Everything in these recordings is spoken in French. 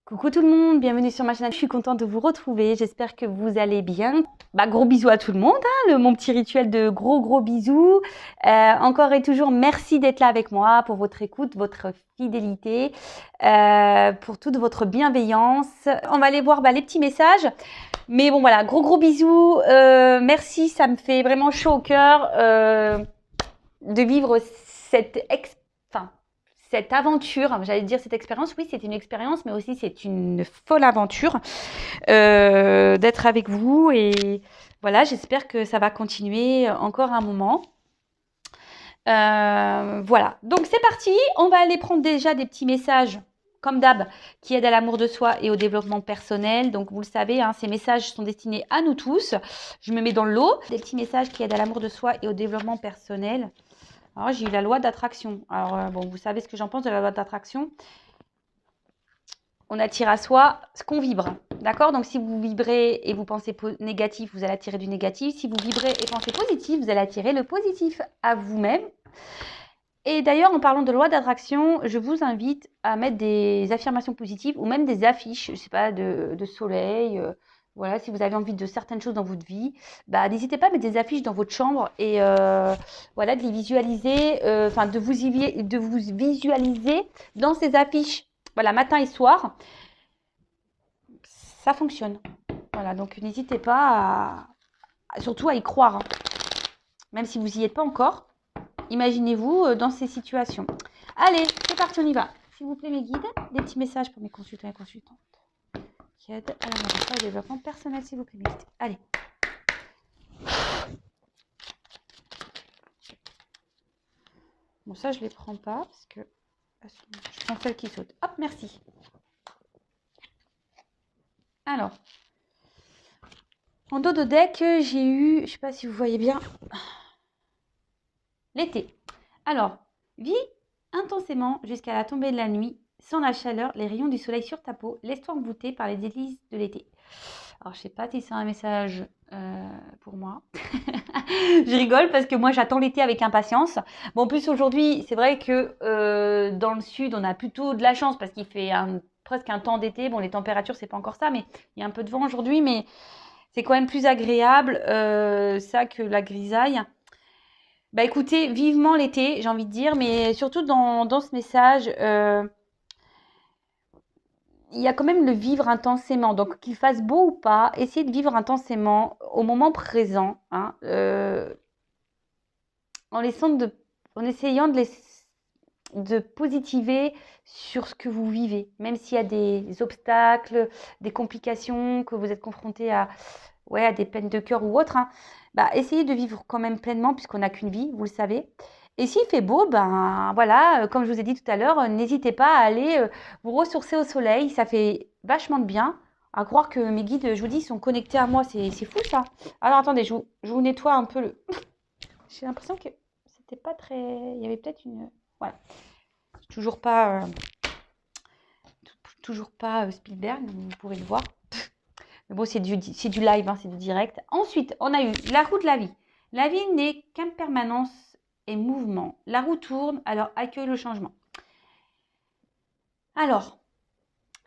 Coucou tout le monde, bienvenue sur ma chaîne. Je suis contente de vous retrouver. J'espère que vous allez bien. Gros bisous à tout le monde, hein, mon petit rituel de gros bisous. Encore et toujours, merci d'être là avec moi pour votre écoute, votre fidélité, pour toute votre bienveillance. On va aller voir les petits messages. Mais bon voilà, gros bisous. Merci, ça me fait vraiment chaud au cœur de vivre cette aventure, j'allais dire cette expérience, oui, c'est une expérience, mais aussi c'est une folle aventure d'être avec vous. Et voilà, j'espère que ça va continuer encore un moment. Voilà, donc c'est parti. On va aller prendre déjà des petits messages, comme d'hab, qui aident à l'amour de soi et au développement personnel. Donc vous le savez, hein, ces messages sont destinés à nous tous. Je me mets dans le lot. Des petits messages qui aident à l'amour de soi et au développement personnel. Alors, j'ai eu la loi d'attraction. Alors, bon, vous savez ce que j'en pense de la loi d'attraction. On attire à soi ce qu'on vibre. D'accord? Donc, si vous vibrez et vous pensez négatif, vous allez attirer du négatif. Si vous vibrez et pensez positif, vous allez attirer le positif à vous-même. Et d'ailleurs, en parlant de loi d'attraction, je vous invite à mettre des affirmations positives ou même des affiches, je sais pas, de soleil. Voilà, si vous avez envie de certaines choses dans votre vie, n'hésitez pas à mettre des affiches dans votre chambre et voilà, de les visualiser, de vous visualiser dans ces affiches, voilà, matin et soir. Ça fonctionne. Voilà, donc n'hésitez pas surtout à y croire, hein. Même si vous n'y êtes pas encore. Imaginez-vous dans ces situations. Allez, c'est parti, on y va. S'il vous plaît, mes guides, des petits messages pour mes consultants et consultantes qui aident à la au développement personnel, s'il vous plaît, mes guides. Allez. Bon, ça, je ne les prends pas parce que je prends celles qui sautent. Hop, merci. Alors, en dos de deck, j'ai eu, je ne sais pas si vous voyez bien, l'été. Alors, vis intensément jusqu'à la tombée de la nuit, sans la chaleur, les rayons du soleil sur ta peau, laisse-toi envoûter par les délices de l'été. Alors, je sais pas si c'est un message pour moi. Je rigole parce que moi, j'attends l'été avec impatience. Bon, en plus, aujourd'hui, c'est vrai que dans le sud, on a plutôt de la chance parce qu'il fait presque un temps d'été. Bon, les températures, c'est pas encore ça, mais il y a un peu de vent aujourd'hui, mais c'est quand même plus agréable ça que la grisaille. Écoutez, vivement l'été, j'ai envie de dire, mais surtout dans ce message, il y a quand même le vivre intensément. Donc, qu'il fasse beau ou pas, essayez de vivre intensément au moment présent, hein, en essayant de positiver sur ce que vous vivez, même s'il y a des obstacles, des complications, que vous êtes confronté à des peines de cœur ou autres, hein. Essayez de vivre quand même pleinement, puisqu'on n'a qu'une vie, vous le savez. Et s'il fait beau, voilà, comme je vous ai dit tout à l'heure, n'hésitez pas à aller vous ressourcer au soleil. Ça fait vachement de bien. À croire que mes guides, je vous dis, sont connectés à moi. C'est fou ça. Alors attendez, je vous nettoie un peu le. J'ai l'impression que c'était pas très. Il y avait peut-être une. Voilà. Toujours pas, Spielberg, vous pourrez le voir. Mais bon, c'est du live, hein, c'est du direct. Ensuite, on a eu la roue de la vie. La vie n'est qu'impermanence et mouvement. La roue tourne, alors accueille le changement. Alors,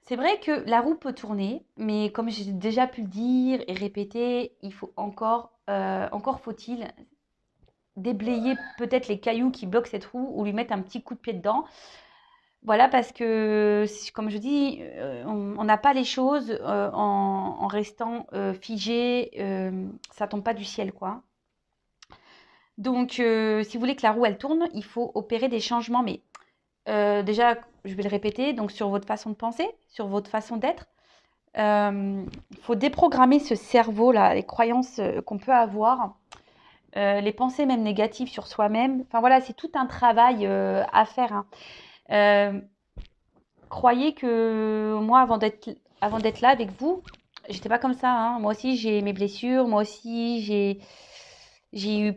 c'est vrai que la roue peut tourner, mais comme j'ai déjà pu le dire et répéter, il faut encore faut-il déblayer peut-être les cailloux qui bloquent cette roue ou lui mettre un petit coup de pied dedans. Voilà, parce que, comme je dis, on n'a pas les choses en restant figé, ça tombe pas du ciel, quoi. Donc, si vous voulez que la roue, elle tourne, il faut opérer des changements. Mais déjà, je vais le répéter, donc sur votre façon de penser, sur votre façon d'être. Il faut déprogrammer ce cerveau-là, les croyances qu'on peut avoir, les pensées même négatives sur soi-même. Enfin voilà, c'est tout un travail à faire, hein. Croyez que moi, avant d'être là avec vous, j'étais pas comme ça, hein. Moi aussi, j'ai mes blessures. Moi aussi, j'ai eu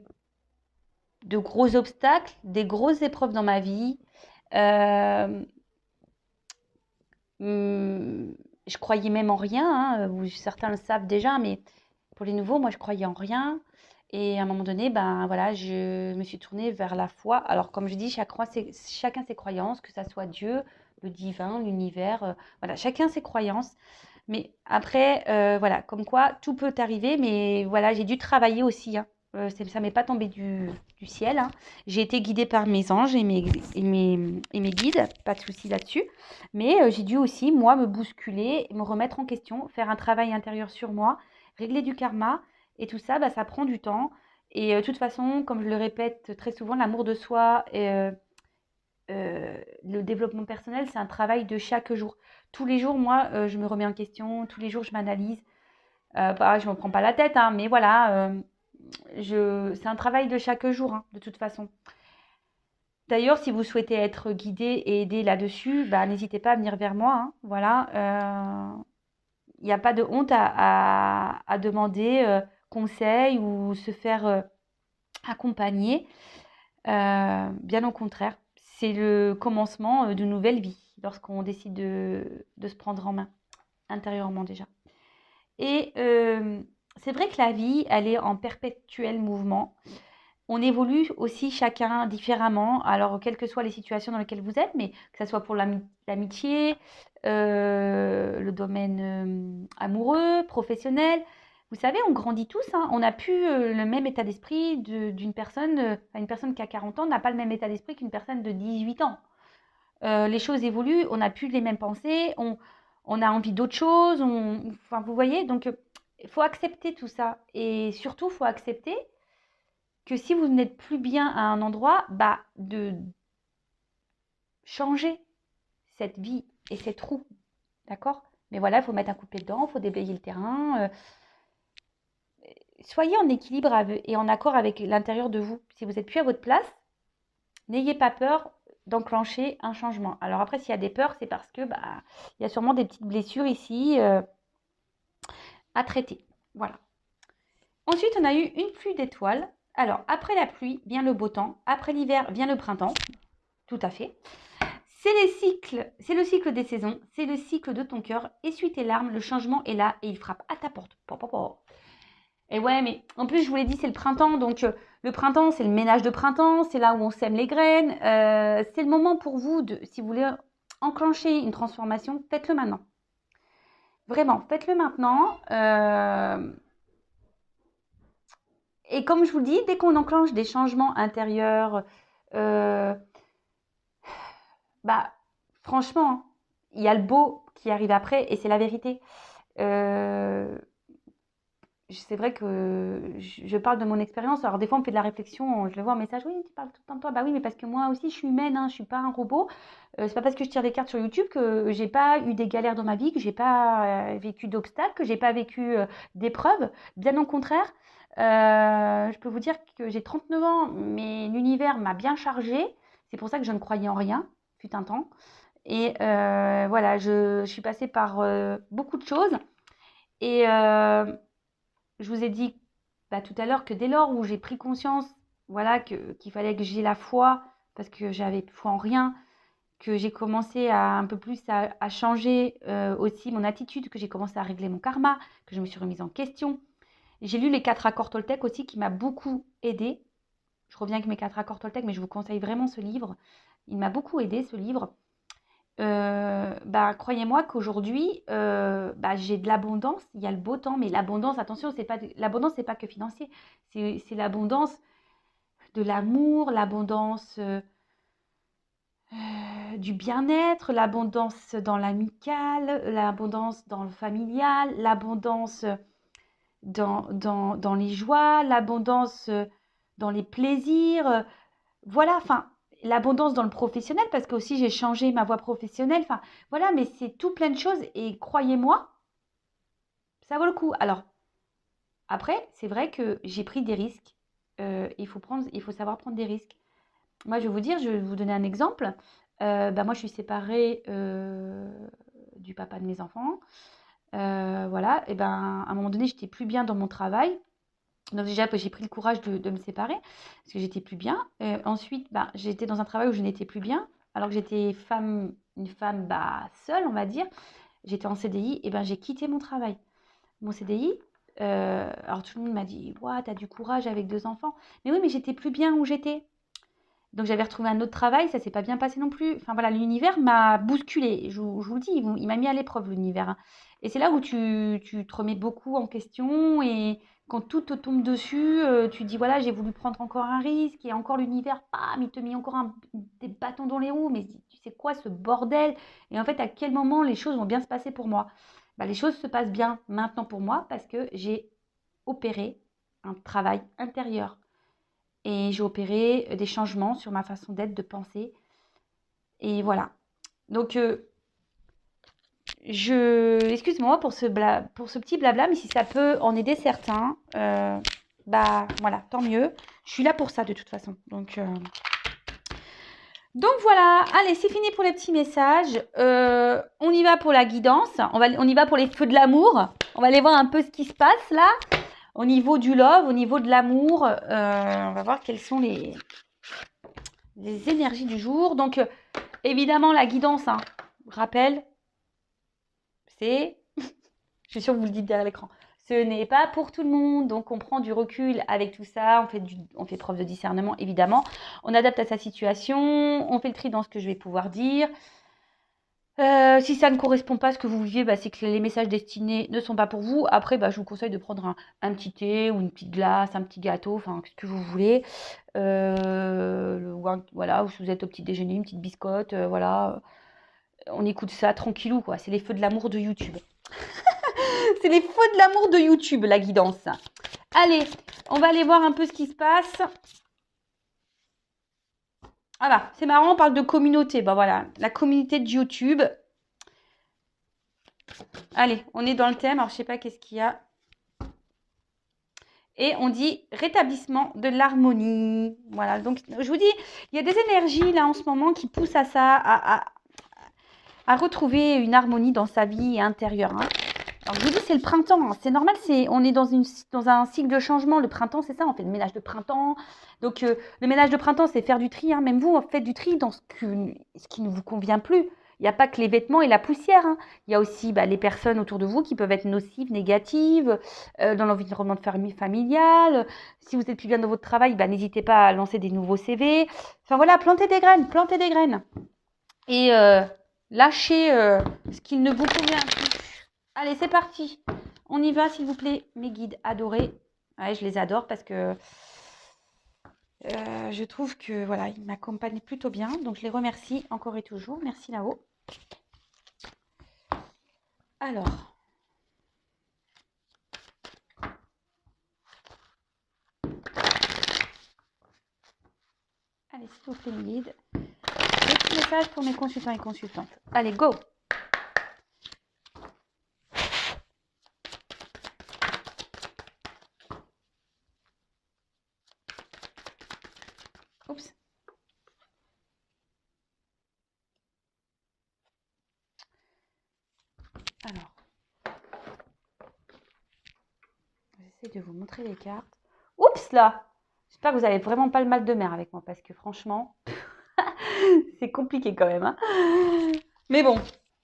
de gros obstacles, des grosses épreuves dans ma vie. Euh, je croyais même en rien, hein. Certains le savent déjà, mais pour les nouveaux, moi, je croyais en rien. Et à un moment donné, voilà, je me suis tournée vers la foi. Alors, comme je dis, chacun ses croyances, que ça soit Dieu, le divin, l'univers. Voilà, chacun ses croyances. Mais après, voilà, comme quoi tout peut arriver, mais voilà, j'ai dû travailler aussi, hein. Ça m'est pas tombé du ciel, hein. J'ai été guidée par mes anges et mes guides, pas de souci là-dessus. Mais j'ai dû aussi, moi, me bousculer, me remettre en question, faire un travail intérieur sur moi, régler du karma. Et tout ça, bah, ça prend du temps. Et de toute façon, comme je le répète très souvent, l'amour de soi le développement personnel, c'est un travail de chaque jour. Tous les jours, moi, je me remets en question, tous les jours, je m'analyse. Je ne me prends pas la tête, hein, mais voilà, c'est un travail de chaque jour, hein, de toute façon. D'ailleurs, si vous souhaitez être guidé et aidé là-dessus, bah, n'hésitez pas à venir vers moi, hein, voilà. Il n'y a pas de honte à demander conseil ou se faire accompagner. Bien au contraire, c'est le commencement d'une nouvelle vie lorsqu'on décide de se prendre en main, intérieurement déjà. Et c'est vrai que la vie, elle est en perpétuel mouvement. On évolue aussi chacun différemment, alors quelles que soient les situations dans lesquelles vous êtes, mais que ce soit pour l'amitié, le domaine amoureux, professionnel. Vous savez, on grandit tous, hein. On n'a plus le même état d'esprit d'une personne, une personne qui a 40 ans n'a pas le même état d'esprit qu'une personne de 18 ans. Les choses évoluent, on n'a plus les mêmes pensées, on a envie d'autre chose, enfin, vous voyez, donc il faut accepter tout ça. Et surtout, il faut accepter que si vous n'êtes plus bien à un endroit, bah, de changer cette vie et cette roue, d'accord? Mais voilà, il faut mettre un coup de pied dedans, il faut déblayer le terrain. Soyez en équilibre et en accord avec l'intérieur de vous. Si vous n'êtes plus à votre place, n'ayez pas peur d'enclencher un changement. Alors après, s'il y a des peurs, c'est parce que bah, il y a sûrement des petites blessures ici à traiter. Voilà. Ensuite, on a eu une pluie d'étoiles. Alors, après la pluie vient le beau temps. Après l'hiver vient le printemps. Tout à fait. C'est le cycle des saisons, c'est le cycle de ton cœur. Essuie tes larmes, le changement est là et il frappe à ta porte. Et ouais, mais en plus, je vous l'ai dit, c'est le printemps. Donc, le printemps, c'est le ménage de printemps. C'est là où on sème les graines. C'est le moment pour vous, si vous voulez enclencher une transformation, faites-le maintenant. Vraiment, faites-le maintenant. Et comme je vous le dis, dès qu'on enclenche des changements intérieurs, euh, bah, franchement, il y a le beau qui arrive après et c'est la vérité. Euh, c'est vrai que je parle de mon expérience. Alors, des fois, on me fait de la réflexion. Je le vois en message. Oui, tu parles tout le temps de toi. Bah oui, mais parce que moi aussi, je suis humaine. Hein, je suis pas un robot. C'est pas parce que je tire des cartes sur YouTube que j'ai pas eu des galères dans ma vie, que j'ai pas vécu d'obstacles, que j'ai pas vécu d'épreuves. Bien au contraire. Je peux vous dire que j'ai 39 ans, mais l'univers m'a bien chargée. C'est pour ça que je ne croyais en rien, fut un temps. Et voilà, je suis passée par beaucoup de choses. Et je vous ai dit bah, tout à l'heure que dès lors où j'ai pris conscience, voilà, qu'il fallait que j'ai la foi, parce que j'avais foi en rien, que j'ai commencé un peu plus à changer aussi mon attitude, que j'ai commencé à régler mon karma, que je me suis remise en question. J'ai lu les 4 accords Toltec aussi, qui m'a beaucoup aidé. Je reviens avec mes 4 accords Toltec, mais je vous conseille vraiment ce livre. Il m'a beaucoup aidé, ce livre. Bah, croyez-moi qu'aujourd'hui, bah, j'ai de l'abondance, il y a le beau temps, mais l'abondance, attention, l'abondance, c'est pas que financier, c'est l'abondance de l'amour, l'abondance du bien-être, l'abondance dans l'amical, l'abondance dans le familial, l'abondance dans les joies, l'abondance dans les plaisirs. Voilà, enfin, l'abondance dans le professionnel, parce que aussi j'ai changé ma voie professionnelle. Enfin, voilà, mais c'est tout plein de choses et croyez-moi, ça vaut le coup. Alors, après, c'est vrai que j'ai pris des risques. Il faut savoir prendre des risques. Moi, je vais vous dire, je vais vous donner un exemple. Bah, moi, je suis séparée du papa de mes enfants. Voilà, et ben, à un moment donné, j'étais plus bien dans mon travail. Donc déjà, j'ai pris le courage de me séparer parce que j'étais plus bien. Ensuite, bah, j'étais dans un travail où je n'étais plus bien, alors que j'étais une femme bah, seule, on va dire. J'étais en CDI, et ben j'ai quitté mon travail. Mon CDI, alors tout le monde m'a dit, ouah, t'as du courage avec 2 enfants. Mais oui, mais j'étais plus bien où j'étais. Donc j'avais retrouvé un autre travail, ça s'est pas bien passé non plus. Enfin voilà, l'univers m'a bousculé. Je vous le dis, il m'a mis à l'épreuve l'univers, hein. Et c'est là où tu te remets beaucoup en question et quand tout te tombe dessus, tu dis voilà, j'ai voulu prendre encore un risque et encore l'univers, bam, il te met encore des bâtons dans les roues. Mais tu sais quoi, ce bordel? Et en fait, à quel moment les choses vont bien se passer pour moi? Bah, les choses se passent bien maintenant pour moi parce que j'ai opéré un travail intérieur. Et j'ai opéré des changements sur ma façon d'être, de penser. Et voilà. Donc, excuse-moi pour ce petit blabla, mais si ça peut en aider certains, bah voilà, tant mieux. Je suis là pour ça de toute façon. Donc voilà, allez, c'est fini pour les petits messages. On y va pour la guidance. On y va pour les feux de l'amour. On va aller voir un peu ce qui se passe là. Au niveau du love, au niveau de l'amour, on va voir quelles sont les énergies du jour. Donc, évidemment, la guidance, hein, rappel, c'est, je suis sûre que vous le dites derrière l'écran, ce n'est pas pour tout le monde. Donc, on prend du recul avec tout ça, on fait preuve de discernement, évidemment. On adapte à sa situation, on fait le tri dans ce que je vais pouvoir dire. Si ça ne correspond pas à ce que vous vivez, bah, c'est que les messages destinés ne sont pas pour vous. Après, bah, je vous conseille de prendre un petit thé ou une petite glace, un petit gâteau, enfin, ce que vous voulez. Voilà, ou si vous êtes au petit déjeuner, une petite biscotte, voilà. On écoute ça tranquillou, quoi. C'est les feux de l'amour de YouTube. C'est les feux de l'amour de YouTube, la guidance. Allez, on va aller voir un peu ce qui se passe. Ah bah, c'est marrant, on parle de communauté. Bah voilà, la communauté de YouTube. Allez, on est dans le thème. Alors, je sais pas qu'est-ce qu'il y a. Et on dit rétablissement de l'harmonie. Voilà, donc je vous dis, il y a des énergies là en ce moment qui poussent à ça, à retrouver une harmonie dans sa vie intérieure, hein. Alors je vous dis, c'est le printemps, hein. C'est normal, on est dans un cycle de changement. Le printemps, c'est ça, on fait le ménage de printemps. Donc le ménage de printemps, c'est faire du tri, hein. Même vous, faites du tri dans ce qui ne vous convient plus. Il n'y a pas que les vêtements et la poussière, hein. Il y a aussi les personnes autour de vous qui peuvent être nocives, négatives, dans l'environnement familial. Si vous êtes plus bien dans votre travail, n'hésitez pas à lancer des nouveaux CV. Enfin voilà, plantez des graines. Et lâchez ce qui ne vous convient plus. Allez, c'est parti. On y va, s'il vous plaît, mes guides adorés. Ouais, je les adore parce que je trouve que voilà, ils m'accompagnent plutôt bien. Donc, je les remercie encore et toujours. Merci là-haut. Alors. Allez, s'il vous plaît, mes guides. Des petits messages pour mes consultants et consultantes. Allez, go! Oups. Alors. J'essaie de vous montrer les cartes. Oups là! J'espère que vous n'avez vraiment pas le mal de mer avec moi parce que franchement, c'est compliqué quand même, hein. Mais bon,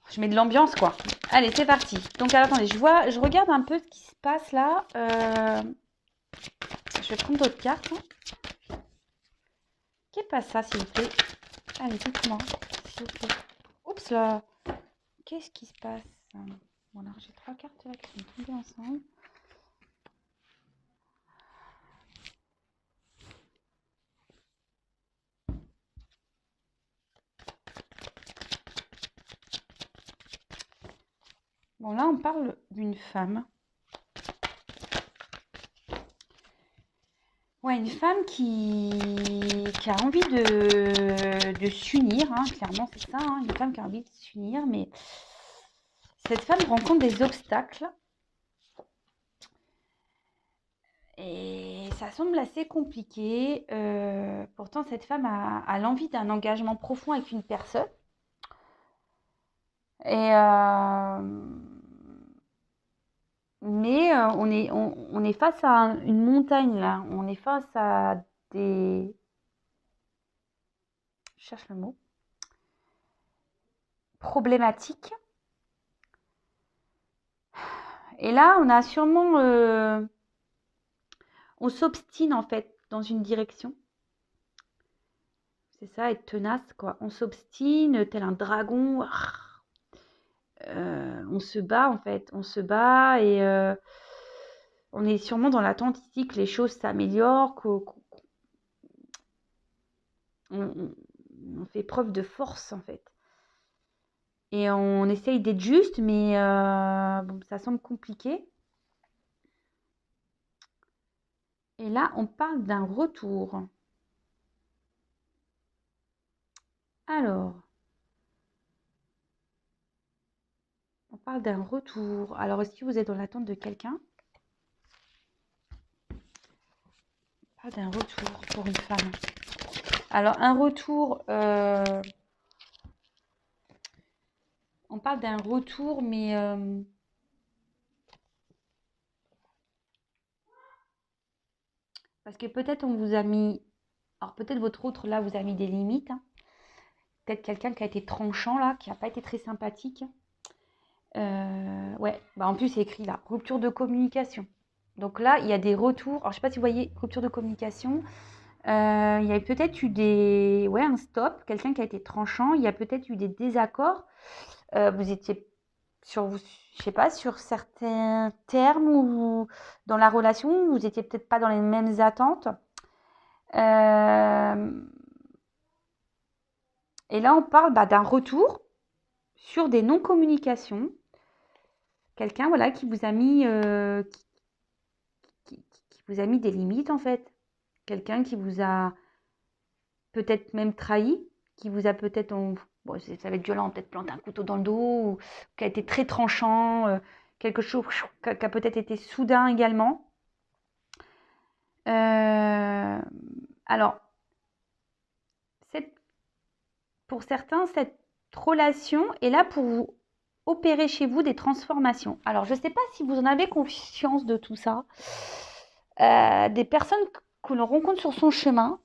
je mets de l'ambiance quoi. Allez, c'est parti. Donc alors, attendez, je regarde un peu ce qui se passe là. Je vais prendre d'autres cartes, hein. Qu'est-ce pas ça, s'il vous plaît? Allez, dites-moi, s'il vous plaît. Oups là! Qu'est-ce qui se passe? Bon, alors j'ai 3 cartes là qui sont tombées ensemble. Bon, là, on parle d'une femme. Ouais, une femme qui a envie de s'unir, hein, clairement, c'est ça, hein, une femme qui a envie de s'unir, mais cette femme rencontre des obstacles. Et ça semble assez compliqué. Pourtant, cette femme a l'envie d'un engagement profond avec une personne. Et mais on est face à une montagne là. On est face à des... Je cherche le mot. Problématiques. Et là, on a sûrement... on s'obstine en fait dans une direction. C'est ça, être tenace, quoi. On s'obstine, tel un dragon. On se bat, en fait. On se bat et on est sûrement dans l'attente ici que les choses s'améliorent, on fait preuve de force, en fait. Et on essaye d'être juste, mais bon, ça semble compliqué. Et là, on parle d'un retour. Alors, on parle d'un retour. Alors, est-ce que vous êtes dans l'attente de quelqu'un? On parle d'un retour pour une femme. Alors, un retour, on parle d'un retour, mais parce que peut-être on vous a mis, alors peut-être votre autre là vous a mis des limites, hein. Peut-être quelqu'un qui a été tranchant là, qui n'a pas été très sympathique. Ouais, bah en plus c'est écrit là, rupture de communication. Donc là, il y a des retours. Alors je sais pas si vous voyez, rupture de communication. Il y a peut-être eu ouais, un stop, quelqu'un qui a été tranchant. Il y a peut-être eu des désaccords. Vous étiez je sais pas, sur certains termes ou dans la relation, vous étiez peut-être pas dans les mêmes attentes. Et là, on parle d'un retour sur des non-communications. Quelqu'un, voilà, qui vous a mis, qui vous a mis des limites en fait. Quelqu'un qui vous a peut-être même trahi, qui vous a peut-être, bon, ça va être violent, peut-être planté un couteau dans le dos, ou qui a été très tranchant, quelque chose qui a peut-être été soudain également. Alors, pour certains, cette relation est là pour vous opérer chez vous des transformations. Alors, je ne sais pas si vous en avez conscience de tout ça. Des personnes que l'on rencontre sur son chemin,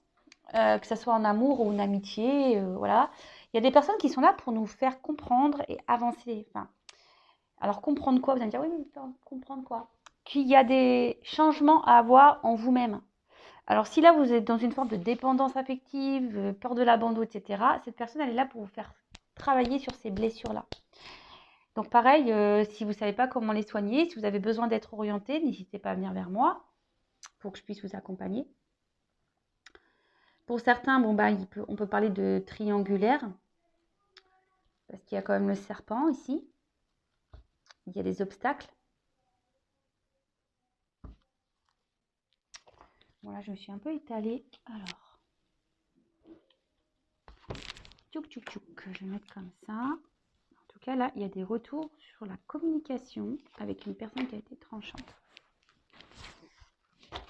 que ce soit en amour ou en amitié, voilà. Il y a des personnes qui sont là pour nous faire comprendre et avancer. Enfin, alors, comprendre quoi? Vous allez me dire, oui, mais comprendre quoi? Qu'il y a des changements à avoir en vous-même. Alors, si là, vous êtes dans une forme de dépendance affective, peur de l'abandon, etc., cette personne, elle est là pour vous faire travailler sur ces blessures-là. Donc, pareil, si vous ne savez pas comment les soigner, si vous avez besoin d'être orienté, n'hésitez pas à venir vers moi pour que je puisse vous accompagner. Pour certains, bon, on peut parler de triangulaire, parce qu'il y a quand même le serpent ici. Il y a des obstacles. Voilà, je me suis un peu étalée. Alors, tchouk, tchouk, tchouk. Je vais mettre comme ça. En tout cas, là, il y a des retours sur la communication avec une personne qui a été tranchante.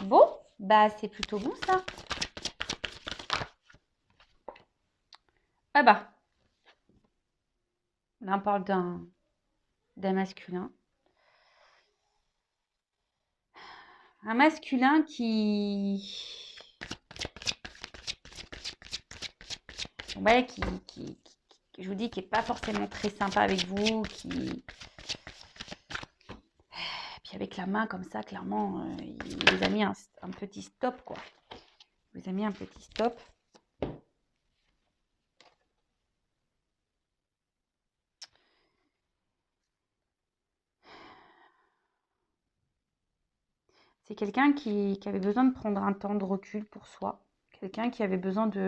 Bon, c'est plutôt bon ça. Ah bah, là on parle d'un masculin. Un masculin ouais, je vous dis, qui n'est pas forcément très sympa avec vous, puis avec la main comme ça, clairement, il vous a mis un petit stop, quoi. Il vous a mis un petit stop. C'est quelqu'un qui avait besoin de prendre un temps de recul pour soi. Quelqu'un qui avait besoin qui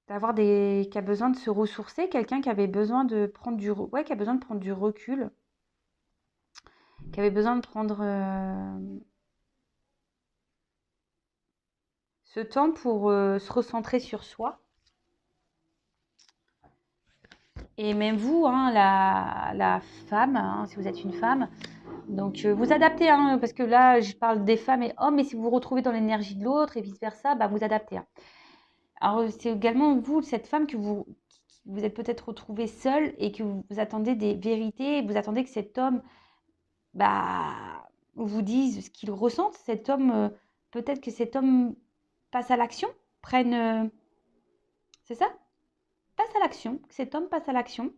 a besoin de se ressourcer. Quelqu'un qui avait besoin de prendre qui a besoin de prendre du recul. Qui avait besoin de prendre ce temps pour se recentrer sur soi. Et même vous, hein, la femme, hein, si vous êtes une femme, donc vous adaptez, hein, parce que là je parle des femmes et hommes, mais si vous vous retrouvez dans l'énergie de l'autre et vice-versa, vous adaptez, hein. Alors c'est également vous, cette femme, que vous êtes peut-être retrouvée seule et que vous attendez des vérités, vous attendez que cet homme vous dise ce qu'il ressent. Cet homme, peut-être que cet homme passe à l'action, c'est ça? Passe à l'action, que cet homme passe à l'action.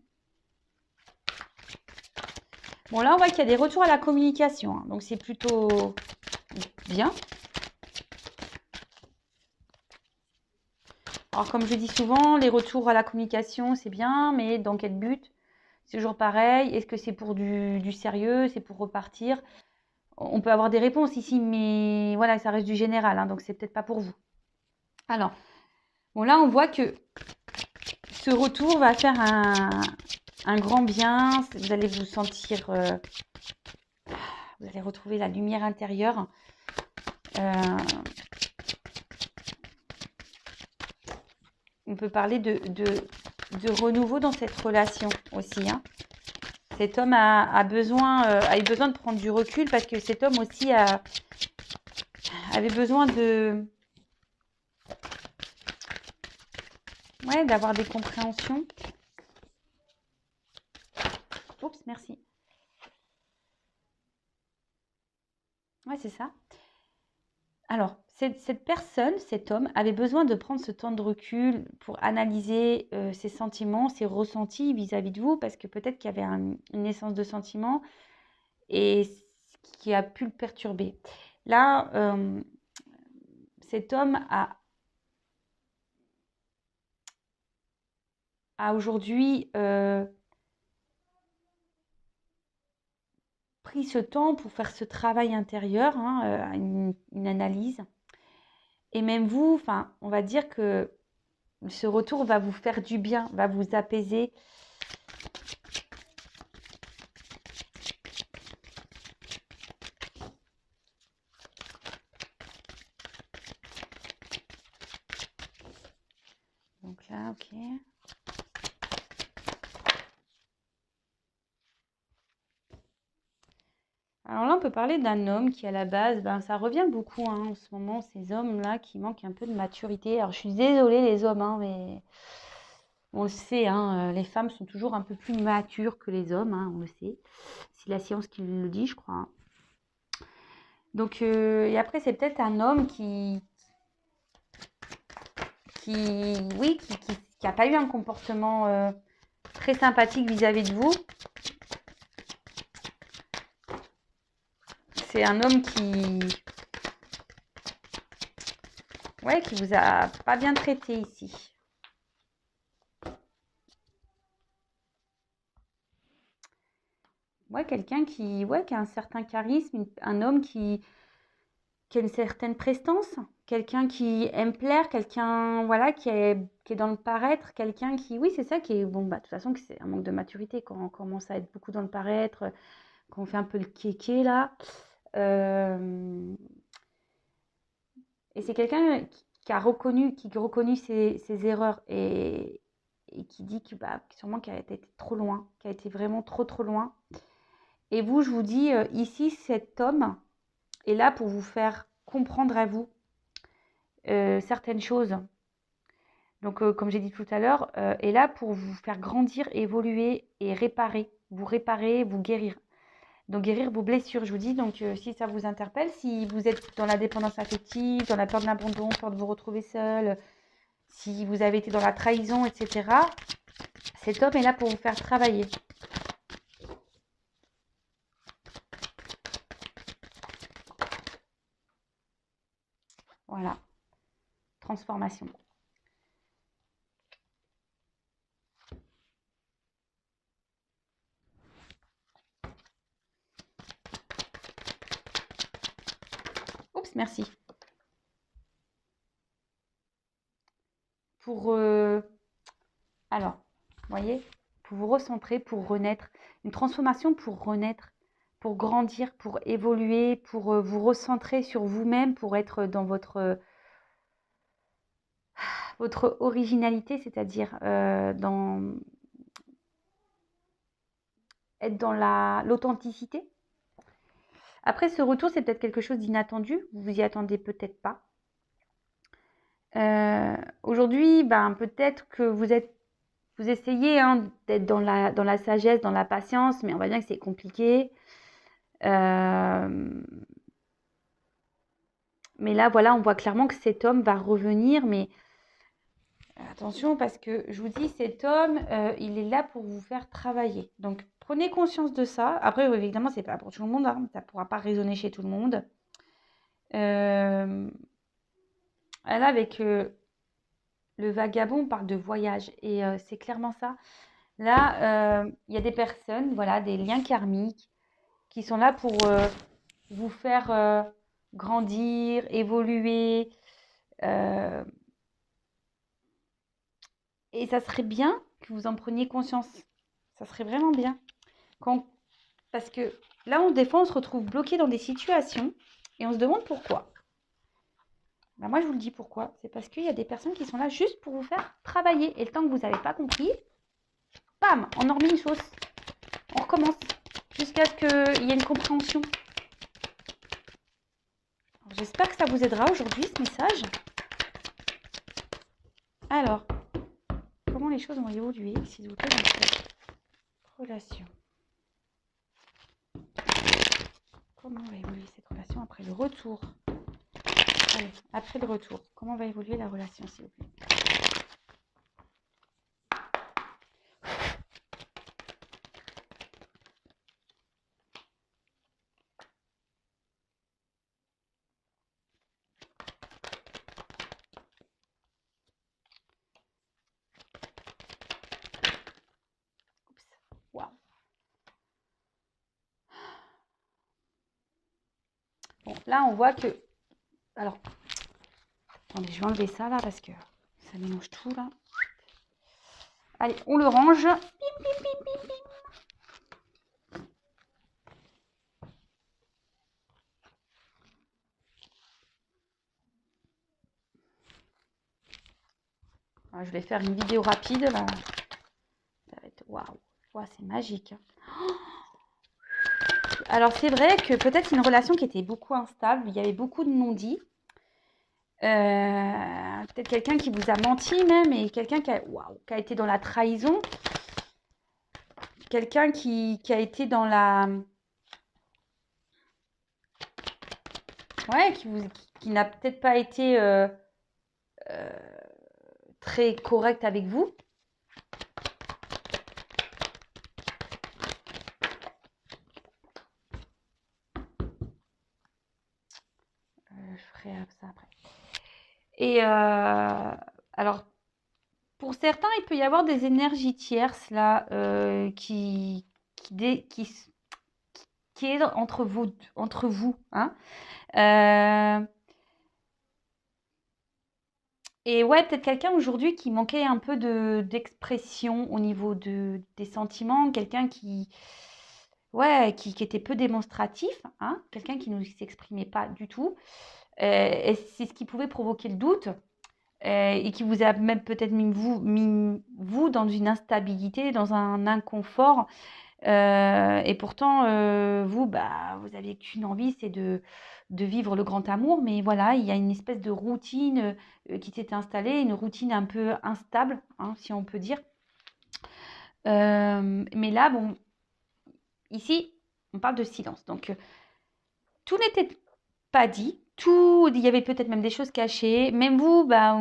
Bon, là, on voit qu'il y a des retours à la communication, hein, donc c'est plutôt bien. Alors, comme je dis souvent, les retours à la communication, c'est bien, mais dans quel but? C'est toujours pareil. Est-ce que c'est pour du sérieux? C'est pour repartir? On peut avoir des réponses ici, mais voilà, ça reste du général, hein, donc c'est peut-être pas pour vous. Alors, bon, là, on voit que ce retour va faire un grand bien. Vous allez vous sentir... vous allez retrouver la lumière intérieure. On peut parler de renouveau dans cette relation aussi, hein. Cet homme a eu besoin de prendre du recul parce que cet homme aussi avait besoin d'avoir des compréhensions. Oups, merci. Ouais, c'est ça. Alors, cette personne, cet homme, avait besoin de prendre ce temps de recul pour analyser ses sentiments, ses ressentis vis-à-vis de vous, parce que peut-être qu'il y avait une naissance de sentiments et ce qui a pu le perturber. Là, cet homme a aujourd'hui pris ce temps pour faire ce travail intérieur, hein, une analyse. Et même vous, enfin, on va dire que ce retour va vous faire du bien, va vous apaiser. Donc là, ok. Alors là, on peut parler d'un homme qui, à la base, ça revient beaucoup, hein, en ce moment, ces hommes-là qui manquent un peu de maturité. Alors, je suis désolée, les hommes, hein, mais on le sait, hein, les femmes sont toujours un peu plus matures que les hommes, hein, on le sait. C'est la science qui le dit, je crois, hein. Donc, et après, c'est peut-être un homme oui, qui a pas eu un comportement très sympathique vis-à-vis de vous. C'est un homme qui vous a pas bien traité ici. Ouais, quelqu'un qui a un certain charisme, un homme qui a une certaine prestance, quelqu'un qui aime plaire, quelqu'un voilà qui est dans le paraître, quelqu'un qui oui, c'est ça qui est bon de toute façon que c'est un manque de maturité quand on commence à être beaucoup dans le paraître, quand on fait un peu le kéké là. Et c'est quelqu'un qui a reconnu ses erreurs et qui dit que sûrement qu'elle a été trop loin, qu'elle a été vraiment trop loin. Et vous, je vous dis, ici, cet homme est là pour vous faire comprendre à vous certaines choses. Donc, comme j'ai dit tout à l'heure, est là pour vous faire grandir, évoluer et réparer, vous guérir. Donc, guérir vos blessures, je vous dis. Donc, si ça vous interpelle, si vous êtes dans la dépendance affective, dans la peur de l'abandon, peur de vous retrouver seul, si vous avez été dans la trahison, etc., cet homme est là pour vous faire travailler. Voilà. Transformation. Oups, merci. Alors, vous voyez, pour vous recentrer, pour renaître, une transformation pour renaître, pour grandir, pour évoluer, pour vous recentrer sur vous-même, pour être dans votre originalité, c'est-à-dire être dans l'authenticité. Après, ce retour, c'est peut-être quelque chose d'inattendu, vous vous y attendez peut-être pas. Aujourd'hui, peut-être que vous essayez d'être dans la sagesse, dans la patience, mais on va dire que c'est compliqué. Mais là, voilà, on voit clairement que cet homme va revenir, mais attention parce que je vous dis, cet homme, il est là pour vous faire travailler. Donc, prenez conscience de ça. Après, évidemment, c'est pas pour tout le monde, hein, ça ne pourra pas résonner chez tout le monde. Là, avec le vagabond parle de voyage et c'est clairement ça. Là, il y a des personnes, voilà, des liens karmiques qui sont là pour vous faire grandir, évoluer. euh, et ça serait bien que vous en preniez conscience. Ça serait vraiment bien. Quand- Parce que là, des fois, on se retrouve bloqué dans des situations et on se demande pourquoi. Ben moi, je vous le dis pourquoi. C'est parce qu'il y a des personnes qui sont là juste pour vous faire travailler. Et le temps que vous n'avez pas compris, bam, on en remet une sauce. On recommence jusqu'à ce qu'il y ait une compréhension. J'espère que ça vous aidera aujourd'hui, ce message. Alors, comment les choses vont évoluer, s'il vous plaît, dans cette relation? Comment va évoluer cette relation après le retour? Allez, après le retour, comment va évoluer la relation, s'il vous plaît? Waouh. Bon, là, on voit que... Alors, attendez, je vais enlever ça, là, parce que ça mélange tout, là. Allez, on le range. Bim, bim, bim, bim, bim. Alors, je vais faire une vidéo rapide, là. Ça va être... Waouh. Waouh, c'est magique. Alors, c'est vrai que peut-être c'est une relation qui était beaucoup instable. Il y avait beaucoup de non-dits. Peut-être quelqu'un qui vous a menti même, et quelqu'un qui a été dans la trahison. Quelqu'un qui a été dans la... Ouais, qui n'a peut-être pas été très correct avec vous. Je ferai ça après. Et alors, pour certains, il peut y avoir des énergies tierces là qui est entre vous, hein. Et ouais, peut-être quelqu'un aujourd'hui qui manquait un peu d'expression au niveau des sentiments, quelqu'un qui était peu démonstratif, hein, quelqu'un qui ne s'exprimait pas du tout. Et c'est ce qui pouvait provoquer le doute et qui vous a même peut-être mis vous dans une instabilité, dans un inconfort. Et pourtant, vous, bah, vous avez qu'une envie, c'est de vivre le grand amour. Mais voilà, il y a une espèce de routine qui s'est installée, une routine un peu instable, hein, si on peut dire. Mais là, bon, ici, on parle de silence. Donc, tout n'était pas dit. Il y avait peut-être même des choses cachées. Même vous, bah,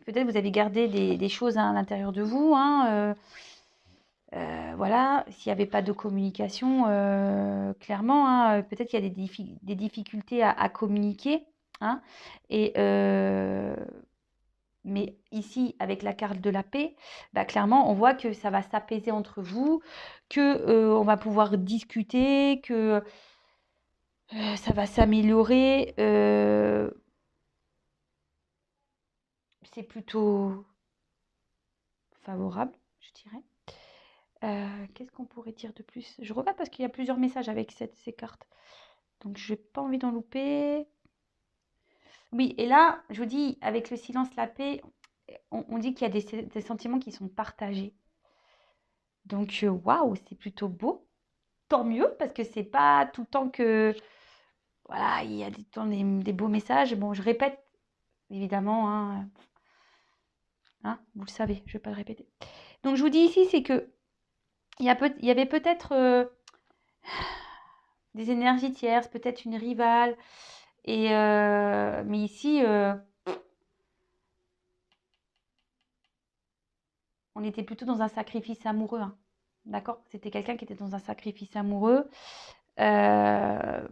peut-être vous avez gardé des choses à l'intérieur de vous, hein, voilà, s'il n'y avait pas de communication, clairement, hein, peut-être qu'il y a des difficultés à communiquer, hein, et, mais ici, avec la carte de la paix, bah, clairement, on voit que ça va s'apaiser entre vous, que on va pouvoir discuter, que ça va s'améliorer. C'est plutôt favorable, je dirais. Qu'est-ce qu'on pourrait dire de plus? Je regarde parce qu'il y a plusieurs messages avec ces cartes. Donc, je n'ai pas envie d'en louper. Oui, et là, je vous dis, avec le silence, la paix, on dit qu'il y a des sentiments qui sont partagés. Donc, waouh, c'est plutôt beau. Tant mieux, parce que c'est pas tout le temps que... Voilà, il y a des beaux messages. Bon, je répète, évidemment, hein, vous le savez, je ne vais pas le répéter. Donc, je vous dis ici, c'est que il y avait peut-être des énergies tierces, peut-être une rivale. Et mais ici, on était plutôt dans un sacrifice amoureux, hein. D'accord? C'était quelqu'un qui était dans un sacrifice amoureux. Euh,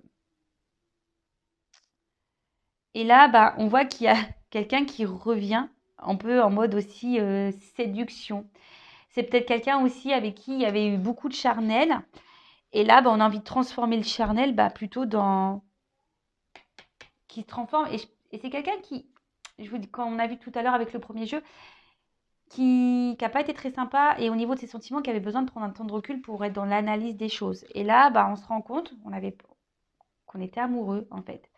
et là, bah, on voit qu'il y a quelqu'un qui revient un peu en mode aussi séduction. C'est peut-être quelqu'un aussi avec qui il y avait eu beaucoup de charnel. Et là, bah, on a envie de transformer le charnel bah, plutôt dans... qui se transforme. Et c'est quelqu'un qui, je vous dis, quand on a vu tout à l'heure avec le premier jeu, qui n'a pas été très sympa et au niveau de ses sentiments, qui avait besoin de prendre un temps de recul pour être dans l'analyse des choses. Et là, bah, on se rend compte qu'on était amoureux, en fait.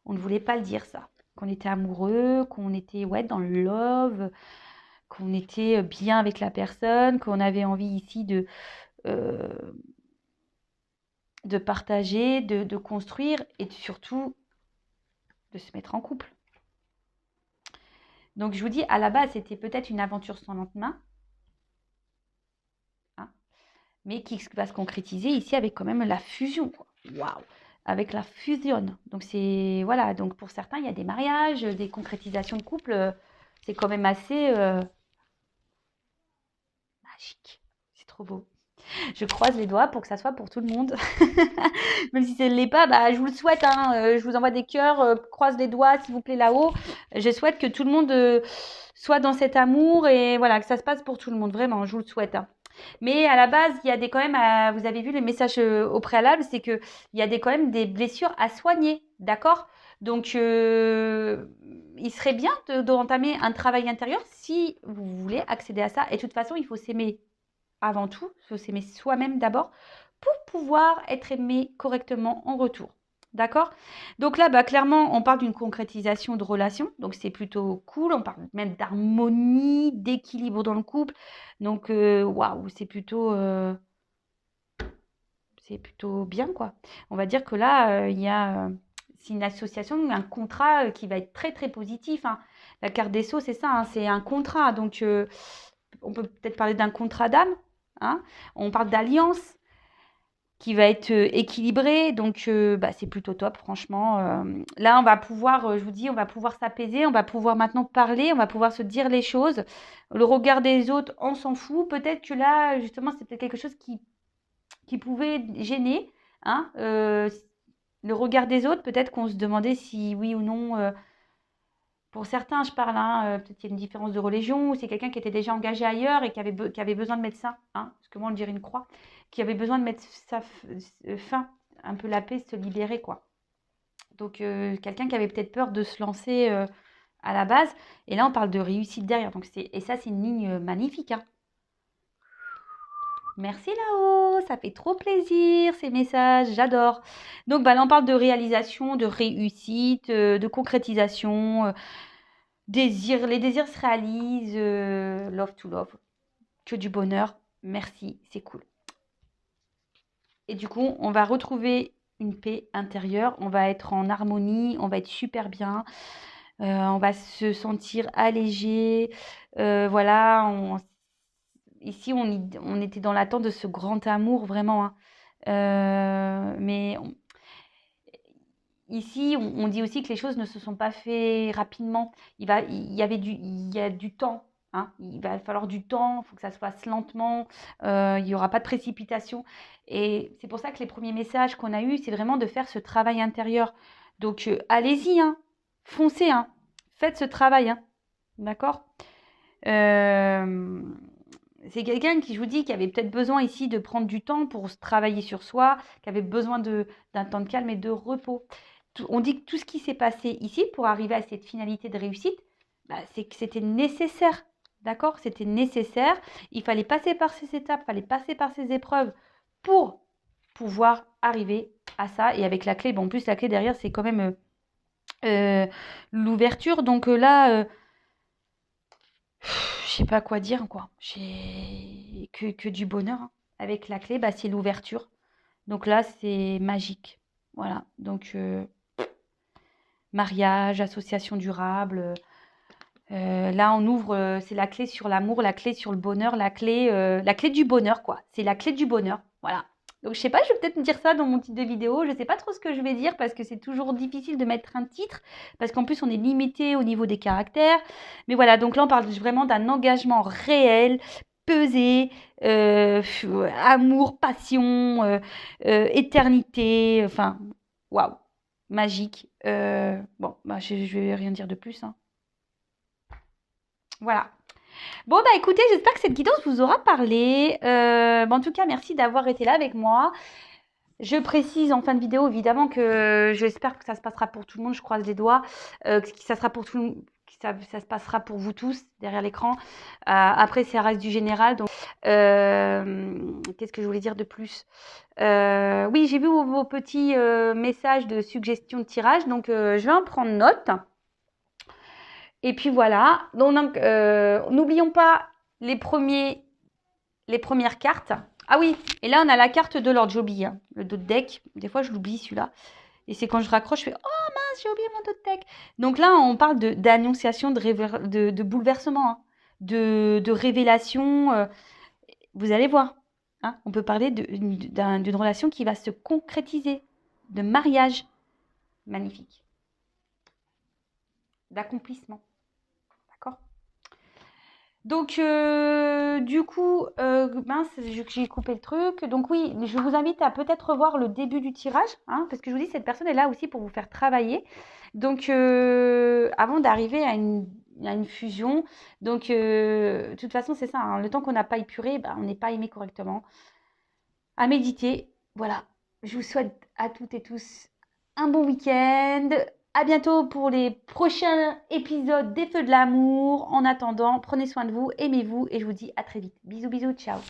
On ne voulait pas le dire, ça. Qu'on était amoureux, qu'on était ouais, dans le love, qu'on était bien avec la personne, qu'on avait envie ici euh, de partager, de construire et surtout de se mettre en couple. Donc je vous dis, à la base, c'était peut-être une aventure sans lendemain, hein, mais qui va se concrétiser ici avec quand même la fusion. Waouh! Avec la fusion. Donc c'est voilà. Donc pour certains, il y a des mariages, des concrétisations de couple. C'est quand même assez magique. C'est trop beau. Je croise les doigts pour que ça soit pour tout le monde. Même si ça ne l'est pas, bah, je vous le souhaite. Hein. Je vous envoie des cœurs. Croise les doigts, s'il vous plaît, là-haut. Je souhaite que tout le monde soit dans cet amour et voilà, que ça se passe pour tout le monde. Vraiment, je vous le souhaite. Hein. Mais à la base, il y a des quand même, vous avez vu les messages au préalable, c'est que il y a quand même des blessures à soigner, d'accord? Donc, il serait bien d'entamer un travail intérieur si vous voulez accéder à ça. Et de toute façon, il faut s'aimer avant tout, il faut s'aimer soi-même d'abord pour pouvoir être aimé correctement en retour. D'accord? Donc là, bah, clairement, on parle d'une concrétisation de relation. Donc c'est plutôt cool. On parle même d'harmonie, d'équilibre dans le couple. Donc, waouh, c'est plutôt bien, quoi. On va dire que là, il y a... c'est une association, un contrat qui va être très, très positif. Hein. La carte des sceaux, c'est ça, hein, c'est un contrat. Donc, on peut peut-être parler d'un contrat d'âme. Hein. On parle d'alliance qui va être équilibré. Donc, bah, c'est plutôt top, franchement. Là, on va pouvoir, je vous dis, on va pouvoir s'apaiser, on va pouvoir maintenant parler, on va pouvoir se dire les choses. Le regard des autres, on s'en fout. Peut-être que là, justement, c'est peut-être quelque chose qui pouvait gêner. Hein, le regard des autres, peut-être qu'on se demandait si oui ou non. Pour certains, je parle, hein, peut-être qu'il y a une différence de religion, ou c'est quelqu'un qui était déjà engagé ailleurs et qui avait besoin de mettre ça, hein, parce que moi on dirait une croix, qui avait besoin de mettre sa fin, un peu la paix, se libérer, quoi. Donc quelqu'un qui avait peut-être peur de se lancer à la base, et là on parle de réussite derrière. Donc et ça c'est une ligne magnifique. Hein. Merci là-haut, ça fait trop plaisir ces messages, j'adore. Donc bah, là on parle de réalisation, de réussite, de concrétisation. Les désirs se réalisent, love to love, que du bonheur, merci, c'est cool. Et du coup, on va retrouver une paix intérieure, on va être en harmonie, on va être super bien, on va se sentir allégé, voilà, ici on était dans l'attente de ce grand amour vraiment, hein. Mais ici, on dit aussi que les choses ne se sont pas faites rapidement. Il y a du temps. Hein. Il va falloir du temps, il faut que ça se fasse lentement, il n'y aura pas de précipitation. Et c'est pour ça que les premiers messages qu'on a eus, c'est vraiment de faire ce travail intérieur. Donc, allez-y, hein, foncez, hein, faites ce travail. Hein, d'accord. C'est quelqu'un qui, je vous dis, qui avait peut-être besoin ici de prendre du temps pour travailler sur soi, qui avait besoin d'un temps de calme et de repos. On dit que tout ce qui s'est passé ici pour arriver à cette finalité de réussite, bah, c'est que c'était nécessaire. D'accord? C'était nécessaire. Il fallait passer par ces étapes, il fallait passer par ces épreuves pour pouvoir arriver à ça. Et avec la clé, bon, en plus, la clé derrière, c'est quand même l'ouverture. Donc là, je sais pas quoi dire, quoi. J'ai que du bonheur. Hein. Avec la clé, bah, c'est l'ouverture. Donc là, c'est magique. Voilà. Donc, mariage, association durable. Là, on ouvre, c'est la clé sur l'amour, la clé sur le bonheur, la clé du bonheur, quoi. C'est la clé du bonheur. Voilà. Donc, je sais pas, je vais peut-être me dire ça dans mon titre de vidéo. Je sais pas trop ce que je vais dire parce que c'est toujours difficile de mettre un titre parce qu'en plus, on est limité au niveau des caractères. Mais voilà, donc là, on parle vraiment d'un engagement réel, pesé, amour, passion, éternité. Enfin, waouh, magique. Bon, bah, je vais rien dire de plus, hein. Voilà. Bon, bah écoutez, j'espère que cette guidance vous aura parlé. En tout cas, merci d'avoir été là avec moi. Je précise en fin de vidéo, évidemment, que j'espère que ça se passera pour tout le monde. Je croise les doigts. Que ça sera pour tout le monde. Ça se passera pour vous tous derrière l'écran. Après, ça reste du général. Donc, qu'est-ce que je voulais dire de plus? Oui, j'ai vu vos petits messages de suggestions de tirage. Donc, je vais en prendre note. Et puis voilà. Donc, n'oublions pas les premières cartes. Ah oui, et là on a la carte de l'ordre, j'oublie, hein, le dos de deck. Des fois je l'oublie celui-là. Et c'est quand je raccroche, je fais oh mince, j'ai oublié mon dos de deck. Donc là on parle d'annonciation, de bouleversement, hein, de révélation. Vous allez voir, hein, on peut parler d'une relation qui va se concrétiser, de mariage magnifique, d'accomplissement. D'accord? Donc, du coup, mince, j'ai coupé le truc. Donc oui, je vous invite à peut-être revoir le début du tirage, hein, parce que je vous dis, cette personne est là aussi pour vous faire travailler. Donc, avant d'arriver à une fusion, donc, de toute façon, c'est ça, hein, le temps qu'on n'a pas épuré, ben, on n'est pas aimé correctement. À méditer, voilà. Je vous souhaite à toutes et tous un bon week-end. À bientôt pour les prochains épisodes des Feux de l'amour. En attendant, prenez soin de vous, aimez-vous et je vous dis à très vite. Bisous, bisous, ciao.